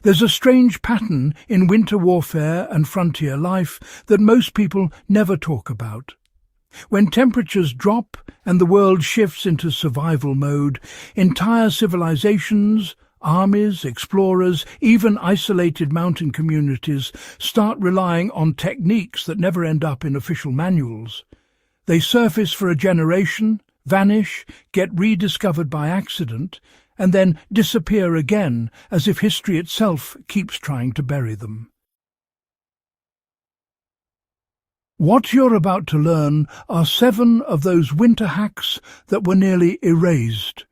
There's a strange pattern in winter warfare and frontier life that most people never talk about. When temperatures drop and the world shifts into survival mode, entire civilizations, armies, explorers, even isolated mountain communities start relying on techniques that never end up in official manuals. They surface for a generation, vanish, get rediscovered by accident, and then disappear again as if history itself keeps trying to bury them. What you're about to learn are 7 of those winter hacks that were nearly erased.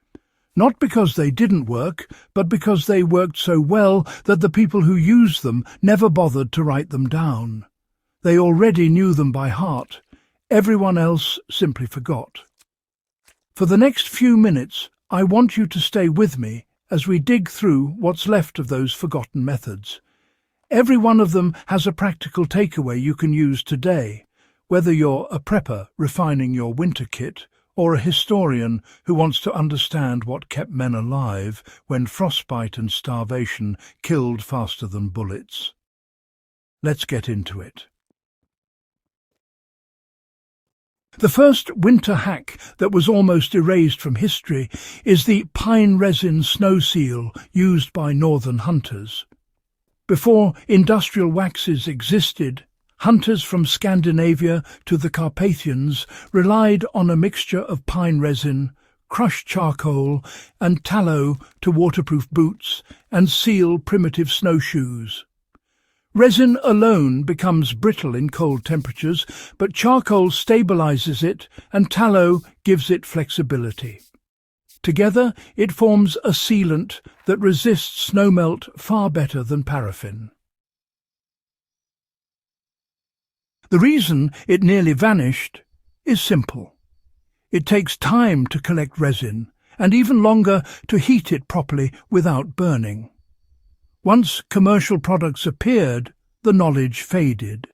Not because they didn't work, but because they worked so well that the people who used them never bothered to write them down. They already knew them by heart. Everyone else simply forgot. For the next few minutes, I want you to stay with me as we dig through what's left of those forgotten methods. Every one of them has a practical takeaway you can use today, whether you're a prepper refining your winter kit or a historian who wants to understand what kept men alive when frostbite and starvation killed faster than bullets. Let's get into it. The first winter hack that was almost erased from history is the pine-resin snow seal used by northern hunters. Before industrial waxes existed, hunters from Scandinavia to the Carpathians relied on a mixture of pine resin, crushed charcoal and tallow to waterproof boots and seal primitive snowshoes. Resin alone becomes brittle in cold temperatures, but charcoal stabilizes it and tallow gives it flexibility. Together, it forms a sealant that resists snowmelt far better than paraffin. The reason it nearly vanished is simple. It takes time to collect resin, and even longer to heat it properly without burning. Once commercial products appeared, the knowledge faded.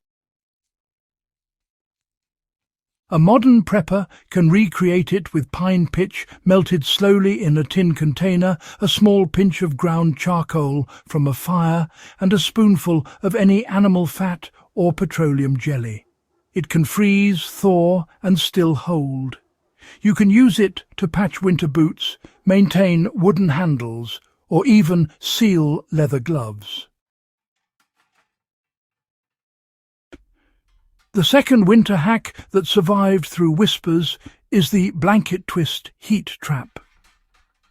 A modern prepper can recreate it with pine pitch melted slowly in a tin container, a small pinch of ground charcoal from a fire, and a spoonful of any animal fat or petroleum jelly. It can freeze, thaw, and still hold. You can use it to patch winter boots, maintain wooden handles, or even seal leather gloves. The second winter hack that survived through whispers is the blanket twist heat trap.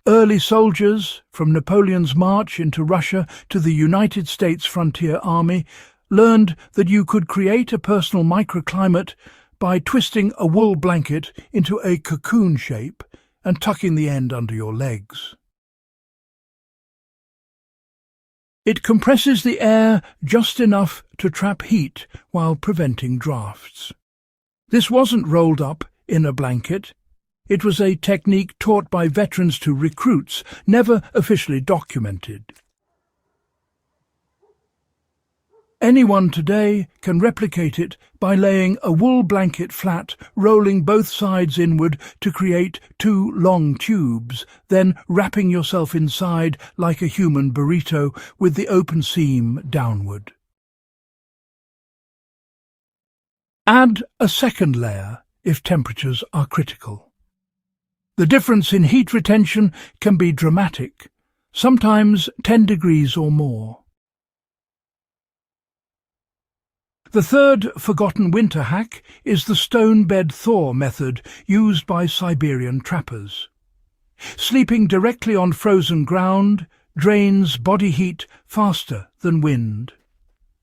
Early soldiers, from Napoleon's march into Russia to the United States Frontier Army, learned that you could create a personal microclimate by twisting a wool blanket into a cocoon shape and tucking the end under your legs. It compresses the air just enough to trap heat while preventing drafts. This wasn't rolled up in a blanket. It was a technique taught by veterans to recruits, never officially documented. Anyone today can replicate it by laying a wool blanket flat, rolling both sides inward to create 2 long tubes, then wrapping yourself inside like a human burrito with the open seam downward. Add a second layer if temperatures are critical. The difference in heat retention can be dramatic, sometimes 10 degrees or more. The third forgotten winter hack is the stone bed thaw method used by Siberian trappers. Sleeping directly on frozen ground drains body heat faster than wind.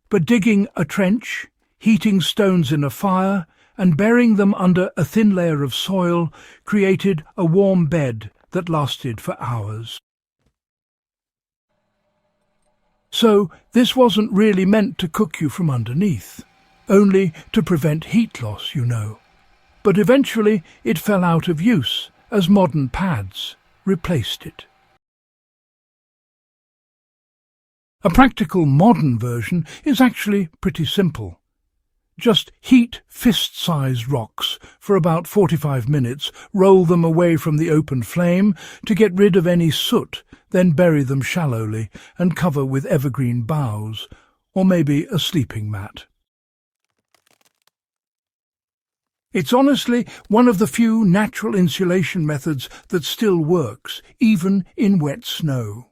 But digging a trench, heating stones in a fire, and burying them under a thin layer of soil created a warm bed that lasted for hours. So this wasn't really meant to cook you from underneath, only to prevent heat loss, you know. But eventually it fell out of use as modern pads replaced it. A practical modern version is actually pretty simple. Just heat fist-sized rocks for about 45 minutes, roll them away from the open flame to get rid of any soot, then bury them shallowly and cover with evergreen boughs, or maybe a sleeping mat. It's honestly one of the few natural insulation methods that still works, even in wet snow.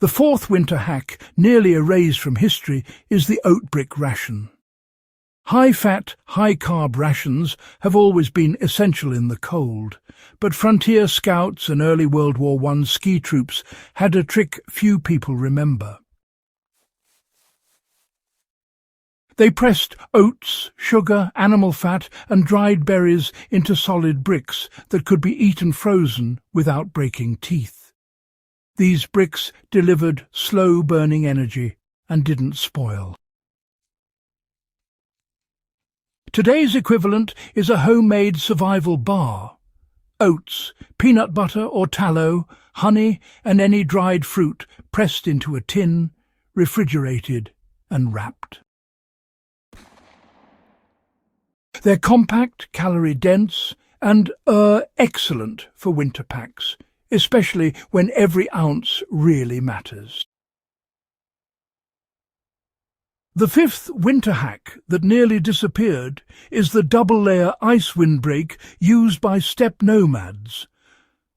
The fourth winter hack, nearly erased from history, is the oat-brick ration. High-fat, high-carb rations have always been essential in the cold, but frontier scouts and early World War I ski troops had a trick few people remember. They pressed oats, sugar, animal fat and dried berries into solid bricks that could be eaten frozen without breaking teeth. These bricks delivered slow-burning energy and didn't spoil. Today's equivalent is a homemade survival bar. Oats, peanut butter or tallow, honey and any dried fruit pressed into a tin, refrigerated and wrapped. They're compact, calorie-dense and excellent for winter packs, especially when every ounce really matters. The fifth winter hack that nearly disappeared is the double-layer ice windbreak used by steppe nomads.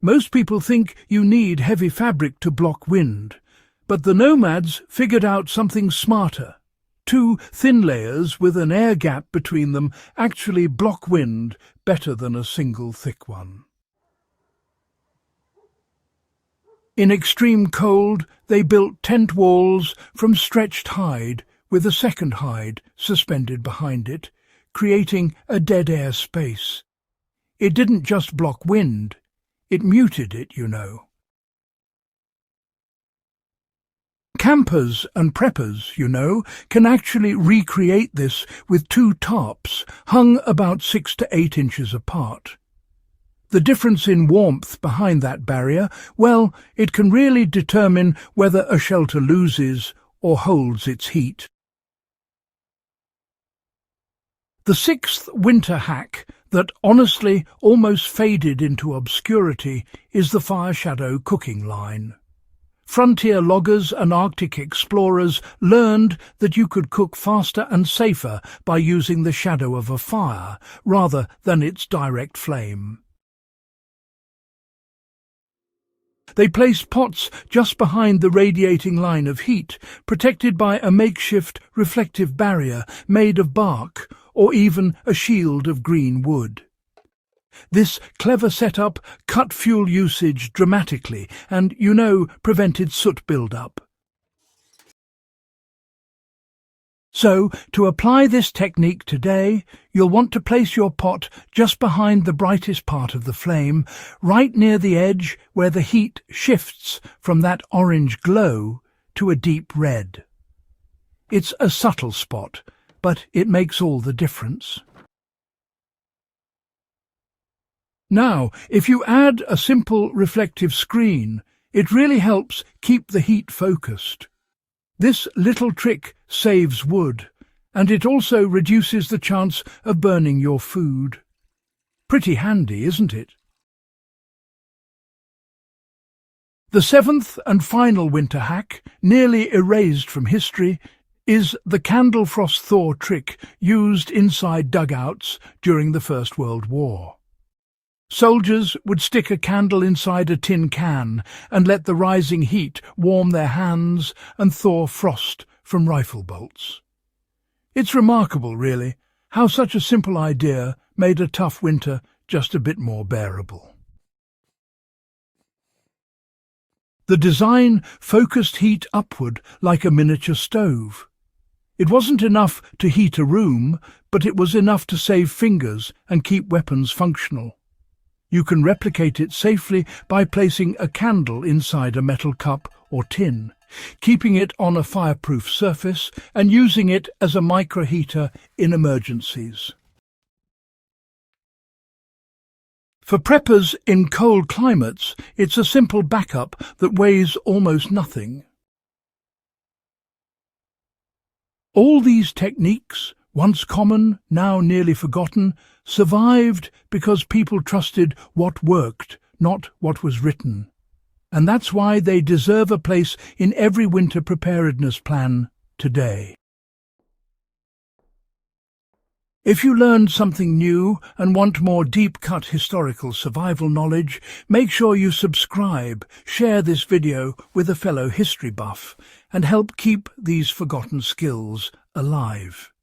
Most people think you need heavy fabric to block wind, but the nomads figured out something smarter. 2 thin layers with an air gap between them actually block wind better than a single thick one. In extreme cold, they built tent walls from stretched hide with a second hide suspended behind it, creating a dead air space. It didn't just block wind, it muted it, you know. Campers and preppers, you know, can actually recreate this with 2 tarps hung about 6 to 8 inches apart. The difference in warmth behind that barrier, well, it can really determine whether a shelter loses or holds its heat. The sixth winter hack that honestly almost faded into obscurity is the fire shadow cooking line. Frontier loggers and Arctic explorers learned that you could cook faster and safer by using the shadow of a fire rather than its direct flame. They placed pots just behind the radiating line of heat, protected by a makeshift reflective barrier made of bark or even a shield of green wood. This clever setup cut fuel usage dramatically and, you know, prevented soot build-up. So, to apply this technique today, you'll want to place your pot just behind the brightest part of the flame, right near the edge where the heat shifts from that orange glow to a deep red. It's a subtle spot, but it makes all the difference. Now, if you add a simple reflective screen, it really helps keep the heat focused. This little trick saves wood, and it also reduces the chance of burning your food. Pretty handy, isn't it? The seventh and final winter hack, nearly erased from history, is the candle frost-thaw trick used inside dugouts during the First World War. Soldiers would stick a candle inside a tin can and let the rising heat warm their hands and thaw frost from rifle bolts. It's remarkable, really, how such a simple idea made a tough winter just a bit more bearable. The design focused heat upward like a miniature stove. It wasn't enough to heat a room, but it was enough to save fingers and keep weapons functional. You can replicate it safely by placing a candle inside a metal cup or tin, keeping it on a fireproof surface and using it as a microheater in emergencies. For preppers in cold climates, it's a simple backup that weighs almost nothing. All these techniques, once common, now nearly forgotten, survived because people trusted what worked, not what was written. And that's why they deserve a place in every winter preparedness plan today. If you learned something new and want more deep-cut historical survival knowledge, make sure you subscribe, share this video with a fellow history buff, and help keep these forgotten skills alive.